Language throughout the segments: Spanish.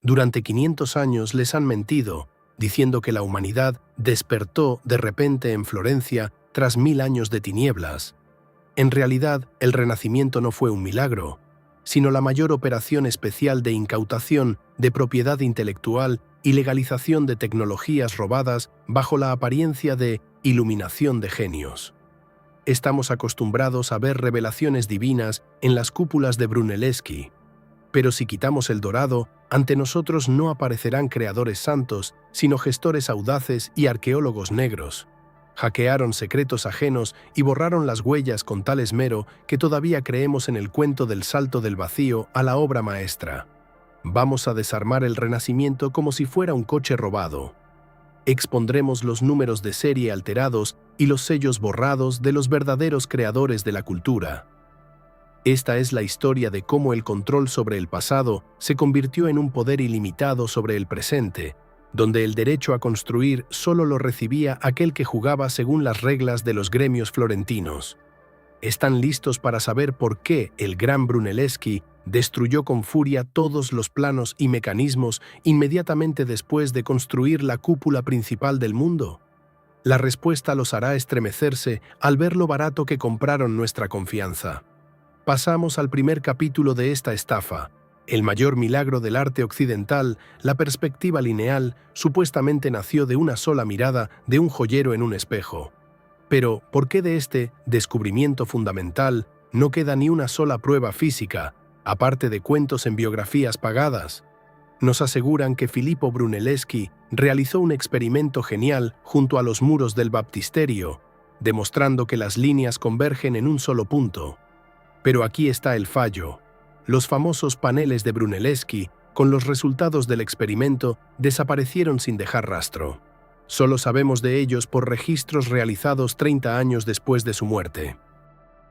Durante 500 años les han mentido, diciendo que la humanidad despertó de repente en Florencia tras 1000 años de tinieblas. En realidad, el Renacimiento no fue un milagro, sino la mayor operación especial de incautación de propiedad intelectual y legalización de tecnologías robadas bajo la apariencia de iluminación de genios. Estamos acostumbrados a ver revelaciones divinas en las cúpulas de Brunelleschi, pero si quitamos el dorado, ante nosotros no aparecerán creadores santos, sino gestores audaces y arqueólogos negros. Hackearon secretos ajenos y borraron las huellas con tal esmero que todavía creemos en el cuento del salto del vacío a la obra maestra. Vamos a desarmar el Renacimiento como si fuera un coche robado. Expondremos los números de serie alterados y los sellos borrados de los verdaderos creadores de la cultura. Esta es la historia de cómo el control sobre el pasado se convirtió en un poder ilimitado sobre el presente, donde el derecho a construir solo lo recibía aquel que jugaba según las reglas de los gremios florentinos. ¿Están listos para saber por qué el gran Brunelleschi destruyó con furia todos los planos y mecanismos inmediatamente después de construir la cúpula principal del mundo? La respuesta los hará estremecerse al ver lo barato que compraron nuestra confianza. Pasamos al primer capítulo de esta estafa. El mayor milagro del arte occidental, la perspectiva lineal, supuestamente nació de una sola mirada de un joyero en un espejo. Pero, ¿por qué de este descubrimiento fundamental no queda ni una sola prueba física, aparte de cuentos en biografías pagadas? Nos aseguran que Filippo Brunelleschi realizó un experimento genial junto a los muros del baptisterio, demostrando que las líneas convergen en un solo punto. Pero aquí está el fallo. Los famosos paneles de Brunelleschi, con los resultados del experimento, desaparecieron sin dejar rastro. Solo sabemos de ellos por registros realizados 30 años después de su muerte.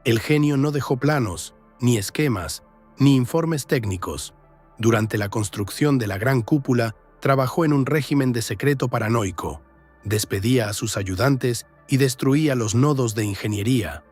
El genio no dejó planos, ni esquemas, ni informes técnicos. Durante la construcción de la gran cúpula, trabajó en un régimen de secreto paranoico. Despedía a sus ayudantes y destruía los nodos de ingeniería.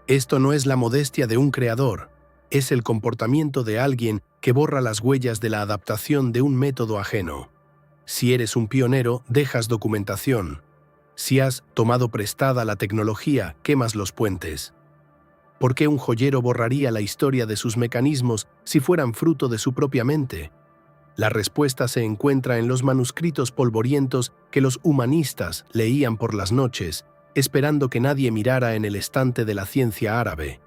Esto no es la modestia de un creador, es el comportamiento de alguien que borra las huellas de la adaptación de un método ajeno. Si eres un pionero, dejas documentación. Si has tomado prestada la tecnología, quemas los puentes. ¿Por qué un joyero borraría la historia de sus mecanismos si fueran fruto de su propia mente? La respuesta se encuentra en los manuscritos polvorientos que los humanistas leían por las noches, esperando que nadie mirara en el estante de la ciencia árabe.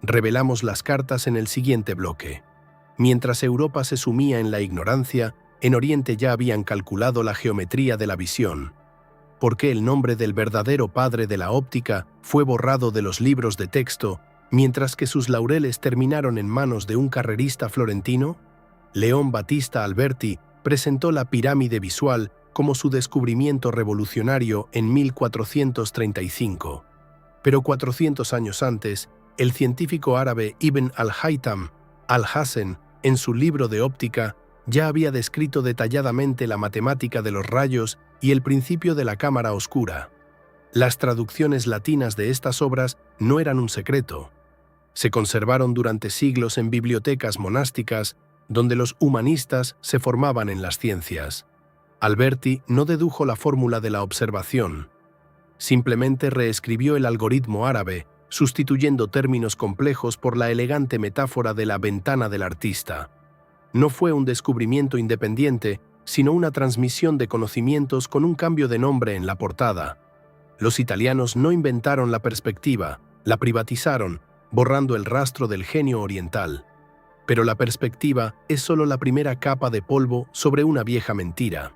Revelamos las cartas en el siguiente bloque. Mientras Europa se sumía en la ignorancia, en Oriente ya habían calculado la geometría de la visión. ¿Por qué el nombre del verdadero padre de la óptica fue borrado de los libros de texto, mientras que sus laureles terminaron en manos de un carrerista florentino? León Battista Alberti presentó la pirámide visual como su descubrimiento revolucionario en 1435. Pero 400 años antes, el científico árabe Ibn al-Haytham al-Hassen, en su libro de óptica, ya había descrito detalladamente la matemática de los rayos y el principio de la cámara oscura. Las traducciones latinas de estas obras no eran un secreto. Se conservaron durante siglos en bibliotecas monásticas, donde los humanistas se formaban en las ciencias. Alberti no dedujo la fórmula de la observación. Simplemente reescribió el algoritmo árabe, sustituyendo términos complejos por la elegante metáfora de la ventana del artista. No fue un descubrimiento independiente, sino una transmisión de conocimientos con un cambio de nombre en la portada. Los italianos no inventaron la perspectiva, la privatizaron, borrando el rastro del genio oriental. Pero la perspectiva es solo la primera capa de polvo sobre una vieja mentira.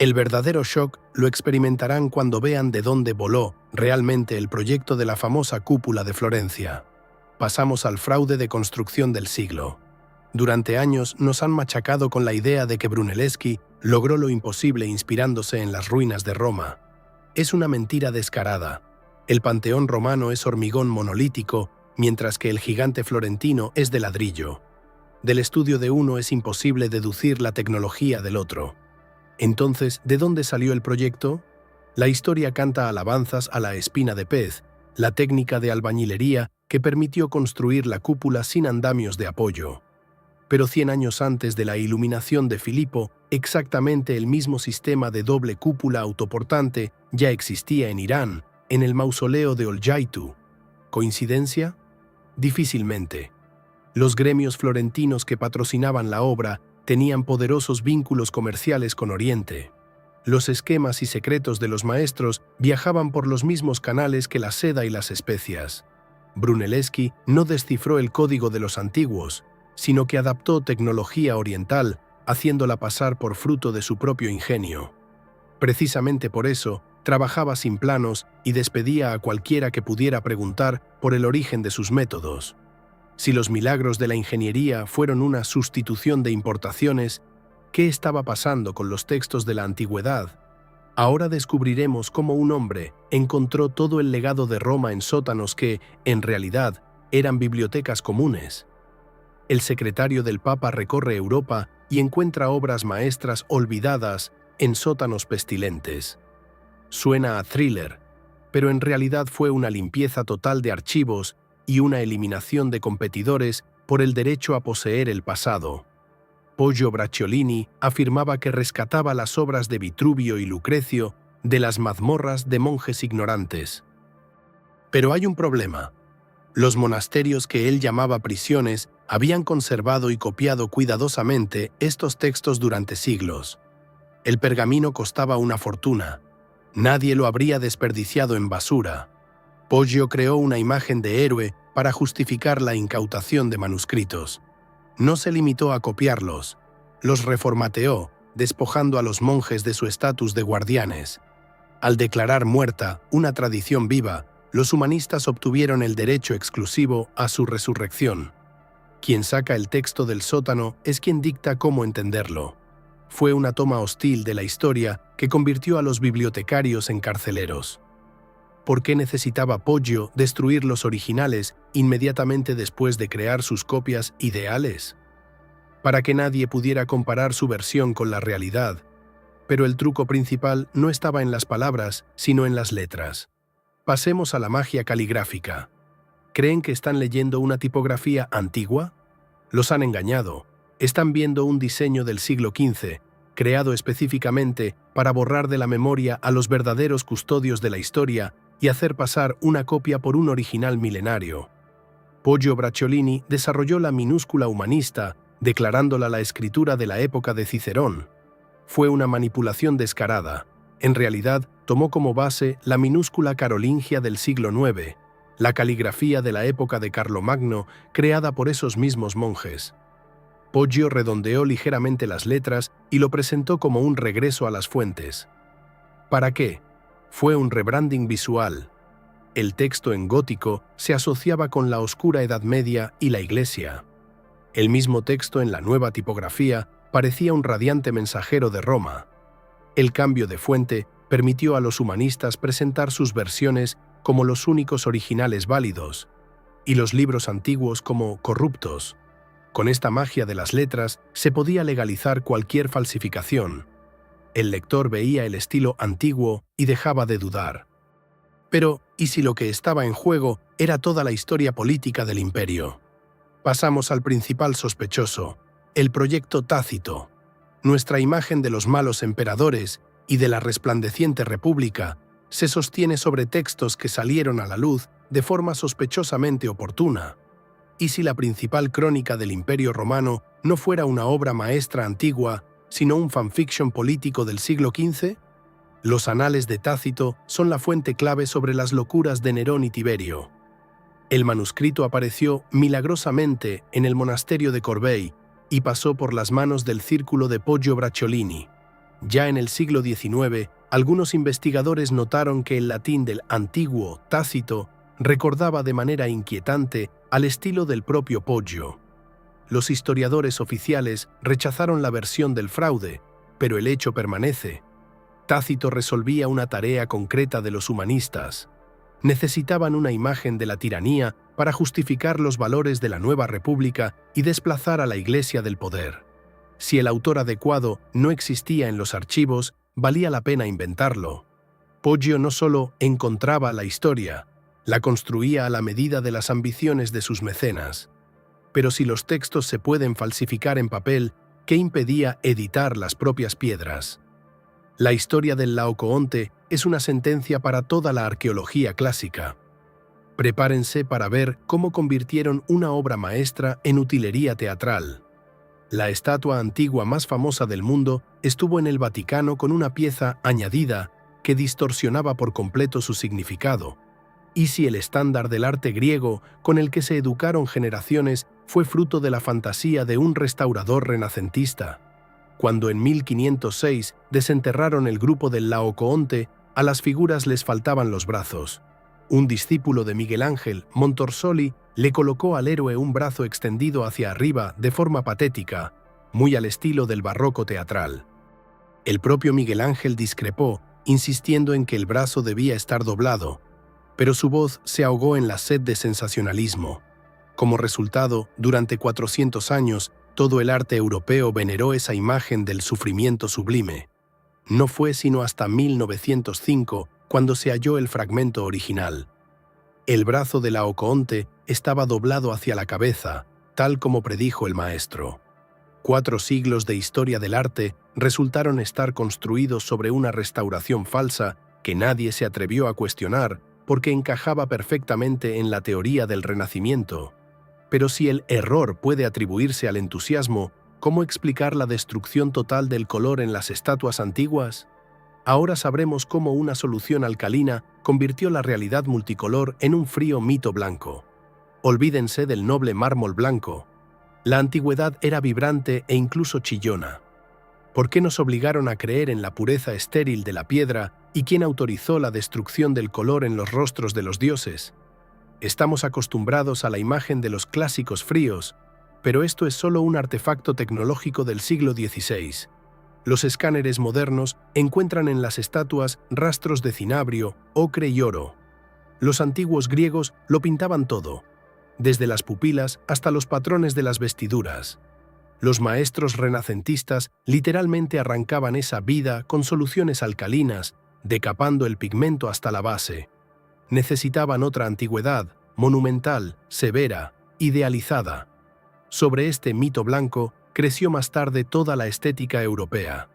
El verdadero shock lo experimentarán cuando vean de dónde voló realmente el proyecto de la famosa cúpula de Florencia. Pasamos al fraude de construcción del siglo. Durante años nos han machacado con la idea de que Brunelleschi logró lo imposible inspirándose en las ruinas de Roma. Es una mentira descarada. El Panteón romano es hormigón monolítico, mientras que el gigante florentino es de ladrillo. Del estudio de uno es imposible deducir la tecnología del otro. Entonces, ¿de dónde salió el proyecto? La historia canta alabanzas a la espina de pez, la técnica de albañilería que permitió construir la cúpula sin andamios de apoyo. pero 100 años antes de la iluminación de Filipo, exactamente el mismo sistema de doble cúpula autoportante ya existía en Irán, en el mausoleo de Oljaitu. ¿Coincidencia? Difícilmente. Los gremios florentinos que patrocinaban la obra tenían poderosos vínculos comerciales con Oriente. Los esquemas y secretos de los maestros viajaban por los mismos canales que la seda y las especias. Brunelleschi no descifró el código de los antiguos, sino que adaptó tecnología oriental, haciéndola pasar por fruto de su propio ingenio. Precisamente por eso, trabajaba sin planos y despedía a cualquiera que pudiera preguntar por el origen de sus métodos. Si los milagros de la ingeniería fueron una sustitución de importaciones, ¿qué estaba pasando con los textos de la antigüedad? Ahora descubriremos cómo un hombre encontró todo el legado de Roma en sótanos que, en realidad, eran bibliotecas comunes. El secretario del Papa recorre Europa y encuentra obras maestras olvidadas en sótanos pestilentes. Suena a thriller, pero en realidad fue una limpieza total de archivos y una eliminación de competidores por el derecho a poseer el pasado. Poggio Bracciolini afirmaba que rescataba las obras de Vitruvio y Lucrecio de las mazmorras de monjes ignorantes. Pero hay un problema. Los monasterios que él llamaba prisiones habían conservado y copiado cuidadosamente estos textos durante siglos. El pergamino costaba una fortuna. Nadie lo habría desperdiciado en basura. Poggio creó una imagen de héroe para justificar la incautación de manuscritos. No se limitó a copiarlos, los reformateó, despojando a los monjes de su estatus de guardianes. Al declarar muerta una tradición viva, los humanistas obtuvieron el derecho exclusivo a su resurrección. Quien saca el texto del sótano es quien dicta cómo entenderlo. Fue una toma hostil de la historia que convirtió a los bibliotecarios en carceleros. ¿Por qué necesitaba Poggio destruir los originales inmediatamente después de crear sus copias ideales? Para que nadie pudiera comparar su versión con la realidad. Pero el truco principal no estaba en las palabras, sino en las letras. Pasemos a la magia caligráfica. ¿Creen que están leyendo una tipografía antigua? Los han engañado. Están viendo un diseño del siglo XV, creado específicamente para borrar de la memoria a los verdaderos custodios de la historia y hacer pasar una copia por un original milenario. Poggio Bracciolini desarrolló la minúscula humanista, declarándola la escritura de la época de Cicerón. Fue una manipulación descarada. En realidad, tomó como base la minúscula carolingia del siglo IX, la caligrafía de la época de Carlomagno, creada por esos mismos monjes. Poggio redondeó ligeramente las letras y lo presentó como un regreso a las fuentes. ¿Para qué? Fue un rebranding visual. El texto en gótico se asociaba con la oscura Edad Media y la Iglesia. El mismo texto en la nueva tipografía parecía un radiante mensajero de Roma. El cambio de fuente permitió a los humanistas presentar sus versiones como los únicos originales válidos, y los libros antiguos como corruptos. Con esta magia de las letras se podía legalizar cualquier falsificación. El lector veía el estilo antiguo y dejaba de dudar. Pero, ¿y si lo que estaba en juego era toda la historia política del imperio? Pasamos al principal sospechoso, el proyecto Tácito. Nuestra imagen de los malos emperadores y de la resplandeciente república se sostiene sobre textos que salieron a la luz de forma sospechosamente oportuna. ¿Y si la principal crónica del Imperio Romano no fuera una obra maestra antigua, sino un fanfiction político del siglo XV? Los anales de Tácito son la fuente clave sobre las locuras de Nerón y Tiberio. El manuscrito apareció milagrosamente en el monasterio de Corbeil y pasó por las manos del círculo de Poggio Bracciolini. Ya en el siglo XIX, algunos investigadores notaron que el latín del antiguo Tácito recordaba de manera inquietante al estilo del propio Poggio. Los historiadores oficiales rechazaron la versión del fraude, pero el hecho permanece. Tácito resolvía una tarea concreta de los humanistas. Necesitaban una imagen de la tiranía para justificar los valores de la nueva república y desplazar a la Iglesia del poder. Si el autor adecuado no existía en los archivos, valía la pena inventarlo. Poggio no solo encontraba la historia, la construía a la medida de las ambiciones de sus mecenas. Pero si los textos se pueden falsificar en papel, ¿qué impedía editar las propias piedras? La historia del Laocoonte es una sentencia para toda la arqueología clásica. Prepárense para ver cómo convirtieron una obra maestra en utilería teatral. La estatua antigua más famosa del mundo estuvo en el Vaticano con una pieza añadida que distorsionaba por completo su significado. Y si el estándar del arte griego con el que se educaron generaciones fue fruto de la fantasía de un restaurador renacentista. Cuando en 1506 desenterraron el grupo del Laocoonte, a las figuras les faltaban los brazos. Un discípulo de Miguel Ángel, Montorsoli, le colocó al héroe un brazo extendido hacia arriba de forma patética, muy al estilo del barroco teatral. El propio Miguel Ángel discrepó, insistiendo en que el brazo debía estar doblado, pero su voz se ahogó en la sed de sensacionalismo. Como resultado, durante 400 años, todo el arte europeo veneró esa imagen del sufrimiento sublime. No fue sino hasta 1905 cuando se halló el fragmento original. El brazo de Laocoonte estaba doblado hacia la cabeza, tal como predijo el maestro. 4 siglos de historia del arte resultaron estar construidos sobre una restauración falsa que nadie se atrevió a cuestionar porque encajaba perfectamente en la teoría del Renacimiento. Pero si el error puede atribuirse al entusiasmo, ¿cómo explicar la destrucción total del color en las estatuas antiguas? Ahora sabremos cómo una solución alcalina convirtió la realidad multicolor en un frío mito blanco. Olvídense del noble mármol blanco. La antigüedad era vibrante e incluso chillona. ¿Por qué nos obligaron a creer en la pureza estéril de la piedra y quién autorizó la destrucción del color en los rostros de los dioses? Estamos acostumbrados a la imagen de los clásicos fríos, pero esto es solo un artefacto tecnológico del siglo XVI. Los escáneres modernos encuentran en las estatuas rastros de cinabrio, ocre y oro. Los antiguos griegos lo pintaban todo, desde las pupilas hasta los patrones de las vestiduras. Los maestros renacentistas literalmente arrancaban esa vida con soluciones alcalinas, decapando el pigmento hasta la base. Necesitaban otra antigüedad, monumental, severa, idealizada. Sobre este mito blanco creció más tarde toda la estética europea.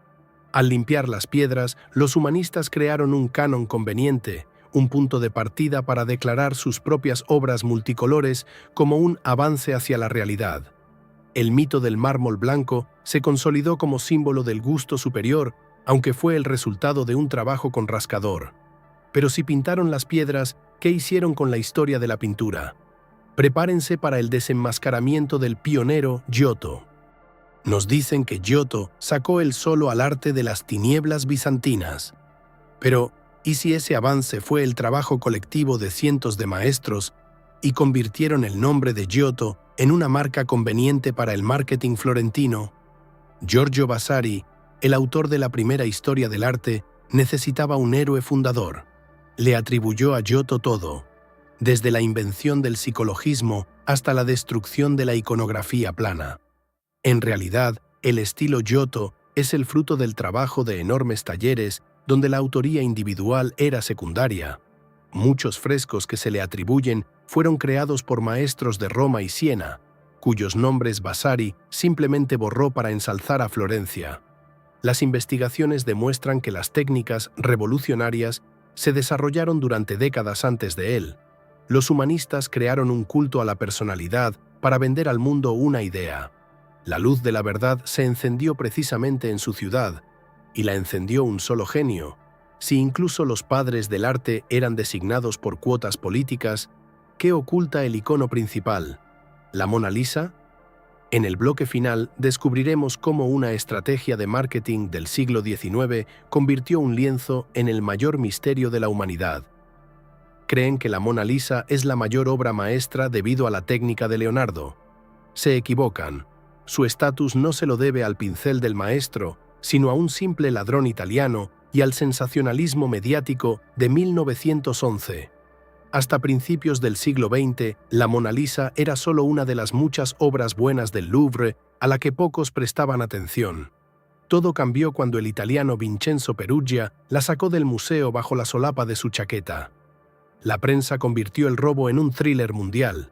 Al limpiar las piedras, los humanistas crearon un canon conveniente, un punto de partida para declarar sus propias obras multicolores como un avance hacia la realidad. El mito del mármol blanco se consolidó como símbolo del gusto superior, aunque fue el resultado de un trabajo con rascador. Pero si pintaron las piedras, ¿qué hicieron con la historia de la pintura? Prepárense para el desenmascaramiento del pionero Giotto. Nos dicen que Giotto sacó el solo al arte de las tinieblas bizantinas. Pero, ¿y si ese avance fue el trabajo colectivo de cientos de maestros y convirtieron el nombre de Giotto en una marca conveniente para el marketing florentino? Giorgio Vasari, el autor de la primera historia del arte, necesitaba un héroe fundador. Le atribuyó a Giotto todo, desde la invención del psicologismo hasta la destrucción de la iconografía plana. En realidad, el estilo Giotto es el fruto del trabajo de enormes talleres donde la autoría individual era secundaria. Muchos frescos que se le atribuyen fueron creados por maestros de Roma y Siena, cuyos nombres Vasari simplemente borró para ensalzar a Florencia. Las investigaciones demuestran que las técnicas revolucionarias se desarrollaron durante décadas antes de él. Los humanistas crearon un culto a la personalidad para vender al mundo una idea. La luz de la verdad se encendió precisamente en su ciudad, y la encendió un solo genio. Si incluso los padres del arte eran designados por cuotas políticas, ¿qué oculta el icono principal? ¿La Mona Lisa? En el bloque final descubriremos cómo una estrategia de marketing del siglo XIX convirtió un lienzo en el mayor misterio de la humanidad. Creen que la Mona Lisa es la mayor obra maestra debido a la técnica de Leonardo. Se equivocan. Su estatus no se lo debe al pincel del maestro, sino a un simple ladrón italiano y al sensacionalismo mediático de 1911. Hasta principios del siglo XX, la Mona Lisa era solo una de las muchas obras buenas del Louvre a la que pocos prestaban atención. Todo cambió cuando el italiano Vincenzo Peruggia la sacó del museo bajo la solapa de su chaqueta. La prensa convirtió el robo en un thriller mundial.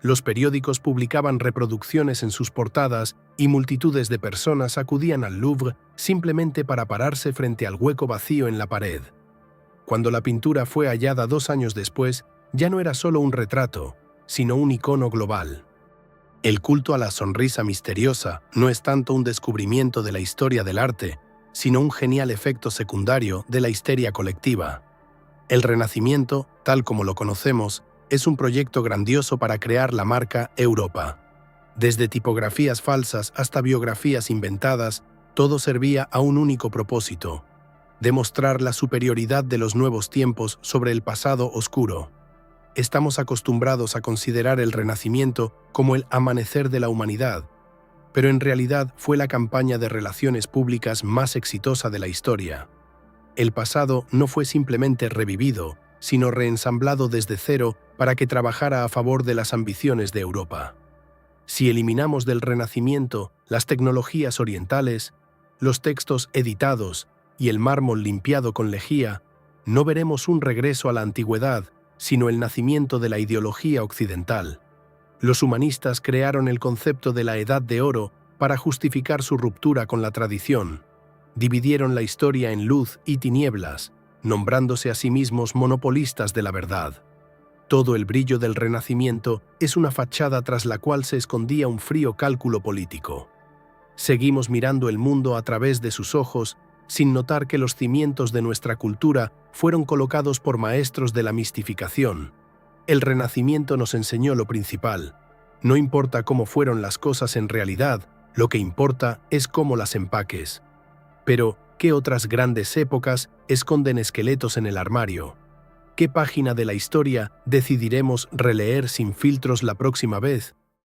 Los periódicos publicaban reproducciones en sus portadas y multitudes de personas acudían al Louvre simplemente para pararse frente al hueco vacío en la pared. Cuando la pintura fue hallada 2 años después, ya no era solo un retrato, sino un icono global. El culto a la sonrisa misteriosa no es tanto un descubrimiento de la historia del arte, sino un genial efecto secundario de la histeria colectiva. El Renacimiento, tal como lo conocemos, es un proyecto grandioso para crear la marca Europa. Desde tipografías falsas hasta biografías inventadas, todo servía a un único propósito: demostrar la superioridad de los nuevos tiempos sobre el pasado oscuro. Estamos acostumbrados a considerar el Renacimiento como el amanecer de la humanidad, pero en realidad fue la campaña de relaciones públicas más exitosa de la historia. El pasado no fue simplemente revivido, sino reensamblado desde cero para que trabajara a favor de las ambiciones de Europa. Si eliminamos del Renacimiento las tecnologías orientales, los textos editados y el mármol limpiado con lejía, no veremos un regreso a la antigüedad, sino el nacimiento de la ideología occidental. Los humanistas crearon el concepto de la Edad de Oro para justificar su ruptura con la tradición. Dividieron la historia en luz y tinieblas, nombrándose a sí mismos monopolistas de la verdad. Todo el brillo del Renacimiento es una fachada tras la cual se escondía un frío cálculo político. Seguimos mirando el mundo a través de sus ojos, sin notar que los cimientos de nuestra cultura fueron colocados por maestros de la mistificación. El Renacimiento nos enseñó lo principal: no importa cómo fueron las cosas en realidad, lo que importa es cómo las empaques. Pero, ¿qué otras grandes épocas esconden esqueletos en el armario? ¿Qué página de la historia decidiremos releer sin filtros la próxima vez?